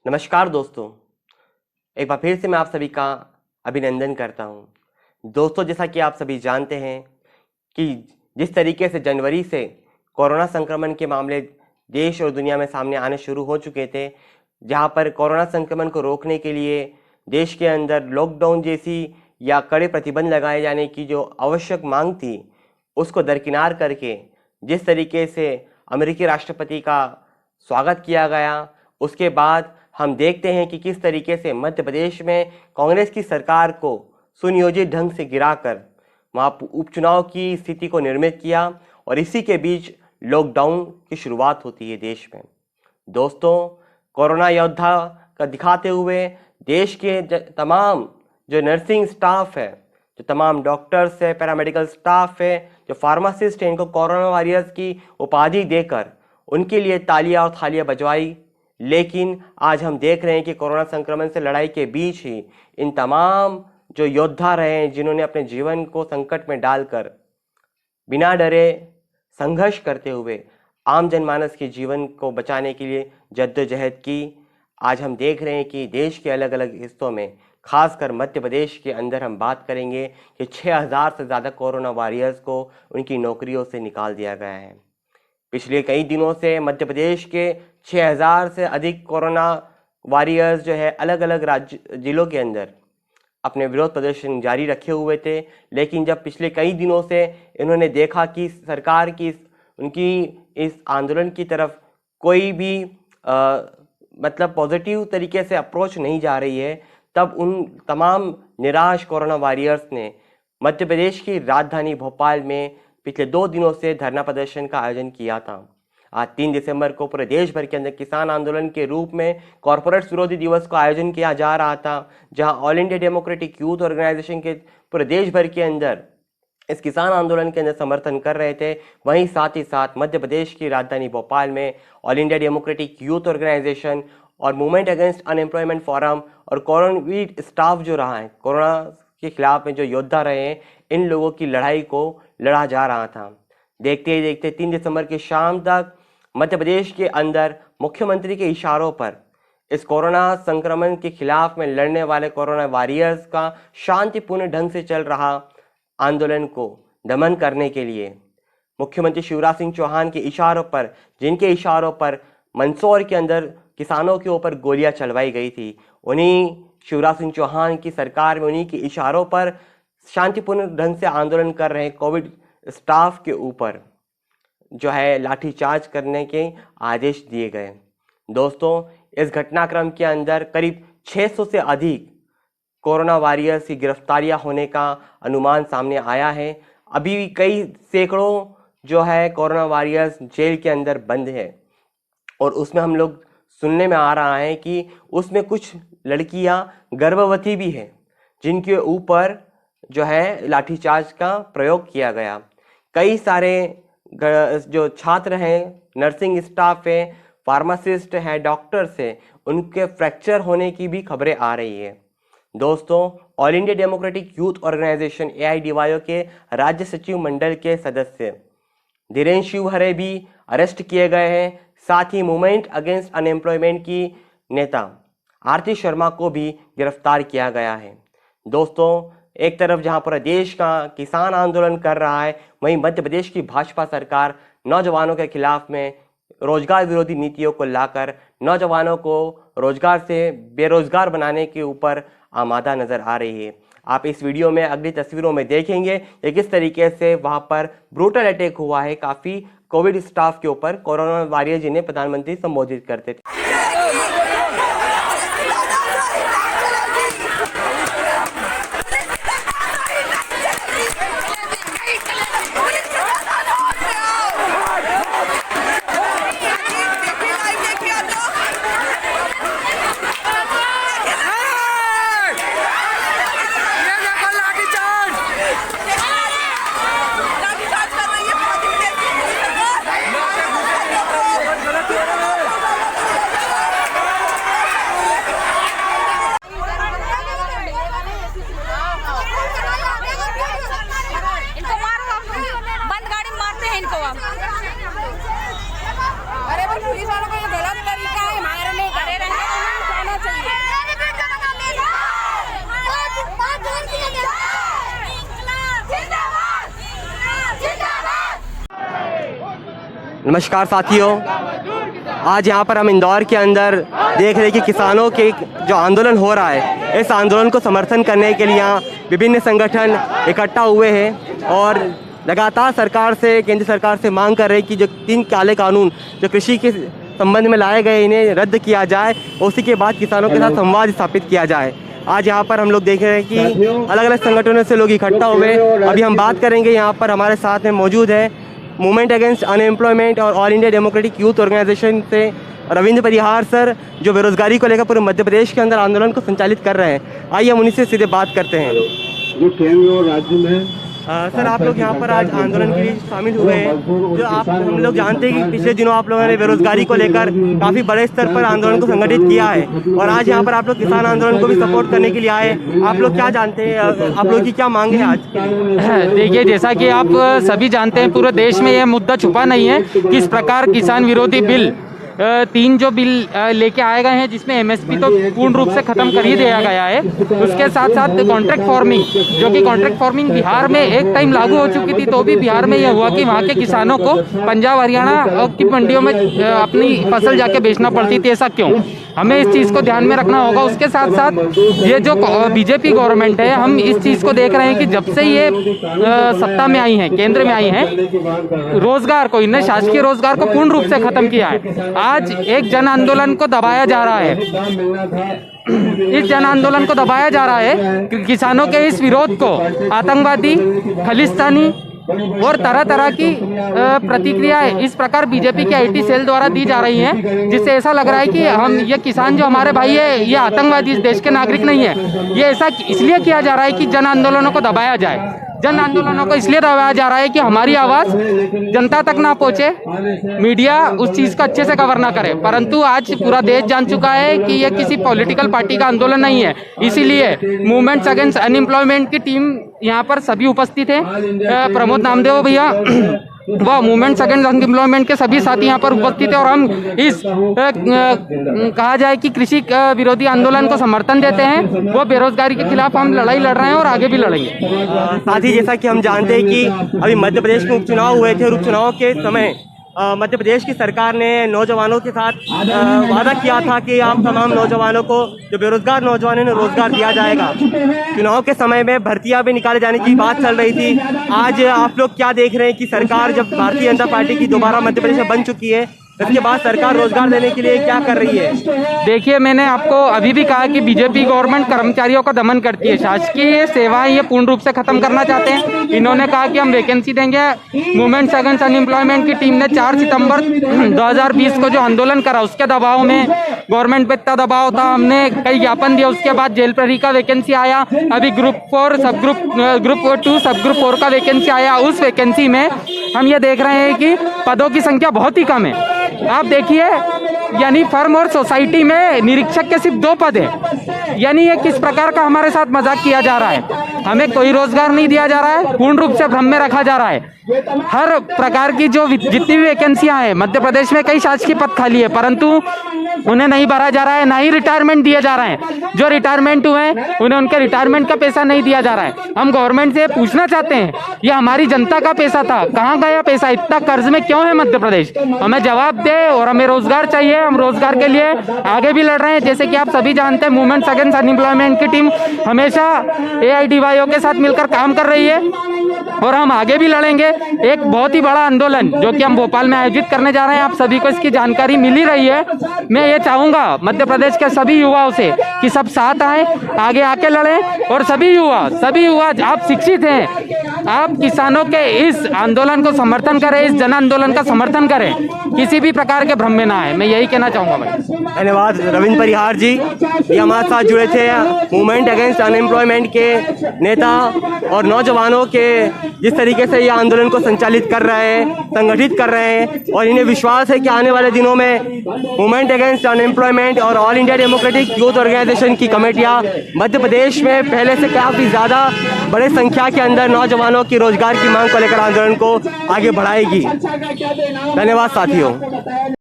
नमस्कार दोस्तों, एक बार फिर से मैं आप सभी का अभिनंदन करता हूं। दोस्तों, जैसा कि आप सभी जानते हैं कि जिस तरीके से जनवरी से कोरोना संक्रमण के मामले देश और दुनिया में सामने आने शुरू हो चुके थे, जहां पर कोरोना संक्रमण को रोकने के लिए देश के अंदर लॉकडाउन जैसी या कड़े प्रतिबंध लगाए जाने की जो आवश्यक मांग थी, उसको दरकिनार करके जिस तरीके से अमेरिकी राष्ट्रपति का स्वागत किया गया, उसके बाद हम देखते हैं कि किस तरीके से मध्य प्रदेश में कांग्रेस की सरकार को सुनियोजित ढंग से गिराकर वहाँ उपचुनाव की स्थिति को निर्मित किया और इसी के बीच लॉकडाउन की शुरुआत होती है देश में। दोस्तों, कोरोना योद्धा का दिखाते हुए देश के तमाम जो नर्सिंग स्टाफ है, जो तमाम डॉक्टर्स है, पैरामेडिकल स्टाफ है, जो फार्मासिस्ट हैं, इनको कोरोना वॉरियर्स की उपाधि देकर उनके लिए तालियां और थालियां बजवाई। लेकिन आज हम देख रहे हैं कि कोरोना संक्रमण से लड़ाई के बीच ही इन तमाम जो योद्धा रहे हैं, जिन्होंने अपने जीवन को संकट में डालकर बिना डरे संघर्ष करते हुए आम जनमानस के जीवन को बचाने के लिए जद्दोजहद की, आज हम देख रहे हैं कि देश के अलग अलग हिस्सों में, खासकर मध्य प्रदेश के अंदर हम बात करेंगे कि 6000 से ज़्यादा कोरोना वॉरियर्स को उनकी नौकरियों से निकाल दिया गया है। पिछले कई दिनों से मध्य प्रदेश के 6000 से अधिक कोरोना वॉरियर्स जो है अलग अलग राज्य जिलों के अंदर अपने विरोध प्रदर्शन जारी रखे हुए थे। लेकिन जब पिछले कई दिनों से इन्होंने देखा कि सरकार की उनकी इस आंदोलन की तरफ कोई भी मतलब पॉजिटिव तरीके से अप्रोच नहीं जा रही है, तब उन तमाम निराश कोरोना वॉरियर्स ने मध्य प्रदेश की राजधानी भोपाल में पिछले 2 दिनों से धरना प्रदर्शन का आयोजन किया था। आज 3 दिसंबर को पूरे देश भर के अंदर किसान आंदोलन के रूप में कॉरपोरेट विरोधी दिवस का आयोजन किया जा रहा था, जहां All India Democratic Youth Organisation के पूरे देश भर के अंदर इस किसान आंदोलन के अंदर समर्थन कर रहे थे। वहीं साथ ही साथ मध्य प्रदेश की राजधानी भोपाल में All India Democratic Youth Organisation और मूवमेंट अगेंस्ट अनएम्प्लॉयमेंट फोरम और कोरोना स्टाफ जो रहा है, कोरोना के खिलाफ में जो योद्धा रहे हैं, इन लोगों की लड़ाई को लड़ा जा रहा था। देखते ही देखते 3 दिसंबर की शाम तक मध्य प्रदेश के अंदर मुख्यमंत्री के इशारों पर इस कोरोना संक्रमण के खिलाफ में लड़ने वाले कोरोना वॉरियर्स का शांतिपूर्ण ढंग से चल रहा आंदोलन को दमन करने के लिए मुख्यमंत्री शिवराज सिंह चौहान के इशारों पर, जिनके इशारों पर मंदसौर के अंदर किसानों के ऊपर गोलियां चलवाई गई थी, उन्हीं शिवराज सिंह चौहान की सरकार में उन्हीं के इशारों पर शांतिपूर्ण ढंग से आंदोलन कर रहे कोविड स्टाफ के ऊपर जो है लाठीचार्ज करने के आदेश दिए गए। दोस्तों, इस घटनाक्रम के अंदर करीब 600 से अधिक कोरोना वॉरियर्स की गिरफ्तारियां होने का अनुमान सामने आया है। अभी भी कई सैकड़ों जो है कोरोना वॉरियर्स जेल के अंदर बंद है और उसमें हम लोग सुनने में आ रहा है कि उसमें कुछ लड़कियां गर्भवती भी हैं, जिनके ऊपर जो है लाठीचार्ज का प्रयोग किया गया। कई सारे जो छात्र हैं, नर्सिंग स्टाफ है, फार्मासिस्ट है, डॉक्टर्स है, उनके फ्रैक्चर होने की भी खबरें आ रही है। दोस्तों, All India Democratic Youth Organisation AIDYO के राज्य सचिव मंडल के सदस्य धीरेन्द्र शिवहरे भी अरेस्ट किए गए हैं। साथ ही मूवमेंट अगेंस्ट अनएम्प्लॉयमेंट की नेता आरती शर्मा को भी गिरफ्तार किया गया है। दोस्तों, एक तरफ जहां पूरा देश का किसान आंदोलन कर रहा है, वहीं मध्य प्रदेश की भाजपा सरकार नौजवानों के खिलाफ में रोजगार विरोधी नीतियों को लाकर नौजवानों को रोजगार से बेरोजगार बनाने के ऊपर आमादा नजर आ रही है। आप इस वीडियो में अगली तस्वीरों में देखेंगे कि किस तरीके से वहां पर ब्रूटल अटैक हुआ है काफी कोविड स्टाफ के ऊपर। कोरोना वॉरियर जिन्हें प्रधानमंत्री संबोधित करते थे। नमस्कार साथियों, आज यहाँ पर हम इंदौर के अंदर देख रहे हैं कि किसानों के जो आंदोलन हो रहा है, इस आंदोलन को समर्थन करने के लिए यहाँ विभिन्न संगठन इकट्ठा हुए हैं और लगातार सरकार से, केंद्र सरकार से मांग कर रहे हैं कि जो 3 काले कानून जो कृषि के संबंध में लाए गए, इन्हें रद्द किया जाए और उसी के बाद किसानों के साथ संवाद स्थापित किया जाए। आज यहाँ पर हम लोग देख रहे हैं कि अलग अलग संगठनों से लोग इकट्ठा हुए। अभी हम बात करेंगे, यहाँ पर हमारे साथ में मौजूद है मूवमेंट अगेंस्ट अनएम्प्लॉयमेंट और All India Democratic Youth Organisation से रविंद्र परिहार सर, जो बेरोजगारी को लेकर पूरे मध्य प्रदेश के अंदर आंदोलन को संचालित कर रहे हैं। आइए हम उन्हीं से सीधे बात करते हैं। जो केंद्र और राज्य में सर, आप लोग यहाँ पर आज आंदोलन के लिए शामिल हुए हैं। जो हम लोग जानते हैं कि पिछले दिनों आप लोगों ने बेरोजगारी को लेकर काफ़ी बड़े स्तर पर आंदोलन को संगठित किया है और आज यहाँ पर आप लोग किसान आंदोलन को भी सपोर्ट करने के लिए आए। आप लोग क्या जानते हैं, आप लोग की क्या मांग है आज? देखिए, जैसा कि आप सभी जानते हैं, पूरे देश में यह मुद्दा छुपा नहीं है किस प्रकार किसान विरोधी बिल 3 जो बिल लेके आए गए हैं, जिसमें एमएसपी तो पूर्ण रूप से खत्म कर ही दिया गया है। उसके साथ साथ कॉन्ट्रैक्ट फार्मिंग, जो कि कॉन्ट्रैक्ट फार्मिंग बिहार में एक टाइम लागू हो चुकी थी, तो भी बिहार में यह हुआ कि वहाँ के किसानों को पंजाब हरियाणा की मंडियों में अपनी फसल जाके बेचना पड़ती थी। ऐसा क्यों? हमें इस चीज़ को ध्यान में रखना होगा। उसके साथ साथ ये जो बीजेपी गवर्नमेंट है, हम इस चीज़ को देख रहे हैं कि जब से ये सत्ता में आई हैं, केंद्र में आई हैं, रोजगार को, इन्हें शासकीय रोजगार को पूर्ण रूप से खत्म किया है। आज एक जन आंदोलन को दबाया जा रहा है। इस जन आंदोलन को दबाया जा रहा है। किसानों के इस विरोध को आतंकवादी, खालिस्तानी और तरह तरह की प्रतिक्रियाएं इस प्रकार बीजेपी के आईटी सेल द्वारा दी जा रही हैं, जिससे ऐसा लग रहा है कि हम ये किसान जो हमारे भाई है, ये आतंकवादी, इस देश के नागरिक नहीं है। ये ऐसा इसलिए किया जा रहा है कि जन आंदोलनों को दबाया जाए। जन आंदोलनों को इसलिए दबाया जा रहा है कि हमारी आवाज़ जनता तक ना पहुंचे, मीडिया उस चीज़ का अच्छे से कवर ना करे। परंतु आज पूरा देश जान चुका है कि यह किसी पॉलिटिकल पार्टी का आंदोलन नहीं है। इसीलिए मूवमेंट्स अगेंस्ट अनएम्प्लॉयमेंट की टीम यहाँ पर सभी उपस्थित है। प्रमोद नामदेव भैया वह मूवमेंट्स अगेंस्ट अनएम्प्लॉयमेंट के सभी साथी यहाँ पर उपस्थित है और हम इस कहा जाए कि कृषि विरोधी आंदोलन को समर्थन देते हैं। वो बेरोजगारी के खिलाफ हम लड़ाई लड़ रहे हैं और आगे भी लड़ेंगे। साथ ही जैसा कि हम जानते हैं कि अभी मध्य प्रदेश में उपचुनाव हुए थे और उपचुनाव के समय मध्य प्रदेश की सरकार ने नौजवानों के साथ वादा किया था कि आप तमाम नौजवानों को, जो बेरोजगार नौजवान हैं, रोजगार दिया जाएगा। चुनाव के समय में भर्तियां भी निकाले जाने की बात चल रही थी। आज आप लोग क्या देख रहे हैं कि सरकार, जब भारतीय जनता पार्टी की दोबारा मध्य प्रदेश में बन चुकी है, इसके बाद सरकार रोजगार देने के लिए क्या कर रही है? देखिए, मैंने आपको अभी भी कहा कि बीजेपी गवर्नमेंट कर्मचारियों का दमन करती है। शासकीय सेवाएं ये पूर्ण रूप से खत्म करना चाहते हैं। इन्होंने कहा कि हम वैकेंसी देंगे। मूवमेंट्स अगेंस्ट अनएम्प्लॉयमेंट की टीम ने 4 सितंबर 2020 को जो आंदोलन करा, उसके दबाव में, गवर्नमेंट पे इतना दबाव था, हमने कई ज्ञापन दिया। उसके बाद जेल प्रहरी का वैकेंसी आया। अभी ग्रुप 2 सब ग्रुप 4 का वैकेंसी आया। उस वैकेंसी में हम ये देख रहे हैं कि पदों की संख्या बहुत ही कम है। आप देखिए, यानी फर्म और सोसाइटी में निरीक्षक के सिर्फ 2 पद है। यानी ये किस प्रकार का हमारे साथ मजाक किया जा रहा है। हमें कोई रोजगार नहीं दिया जा रहा है, पूर्ण रूप से भ्रम में रखा जा रहा है। हर प्रकार की जो जितनी भी वैकेंसियां हैं, मध्य प्रदेश में कई शासकीय पद खाली है, परंतु उन्हें नहीं भरा जा रहा है, ना ही रिटायरमेंट दिए जा रहे हैं। जो रिटायरमेंट हुए हैं उन्हें उनके रिटायरमेंट का पैसा नहीं दिया जा रहा है। हम गवर्नमेंट से पूछना चाहते हैं, ये हमारी जनता का पैसा था, कहाँ गया पैसा? इतना कर्ज में क्यों है मध्य प्रदेश? हमें जवाब दे और हमें रोजगार चाहिए। हम रोजगार के लिए आगे भी लड़ रहे हैं। जैसे कि आप सभी जानते हैं, मूवमेंट्स अगेंस्ट अनएम्प्लॉयमेंट की टीम हमेशा AIDYO के साथ मिलकर काम कर रही है और हम आगे भी लड़ेंगे। एक बहुत ही बड़ा आंदोलन जो कि हम भोपाल में आयोजित करने जा रहे हैं, आप सभी को इसकी जानकारी मिल ही रही है। मैं ये चाहूँगा मध्य प्रदेश के सभी युवाओं से कि सब साथ आए, आगे आके लड़ें। और सभी युवा आप शिक्षित हैं, आप किसानों के इस आंदोलन को समर्थन करें, इस जन आंदोलन का समर्थन करें, किसी भी प्रकार के भ्रम में ना आए। मैं यही कहना चाहूँगा भाई। धन्यवाद रविंद्र परिहार जी, ये हमारे साथ जुड़े थे। मूवमेंट अगेंस्ट अनएम्प्लॉयमेंट के नेता और नौजवानों के जिस तरीके से ये आंदोलन को संचालित कर रहे हैं, संगठित कर रहे हैं, और इन्हें विश्वास है कि आने वाले दिनों में मूवमेंट अगेंस्ट अनएम्प्लॉयमेंट और All India Democratic Youth Organisation की कमेटियां मध्य प्रदेश में पहले से काफ़ी ज़्यादा बड़े संख्या के अंदर नौजवानों की रोजगार की मांग को लेकर आंदोलन को आगे बढ़ाएगी। धन्यवाद साथियों।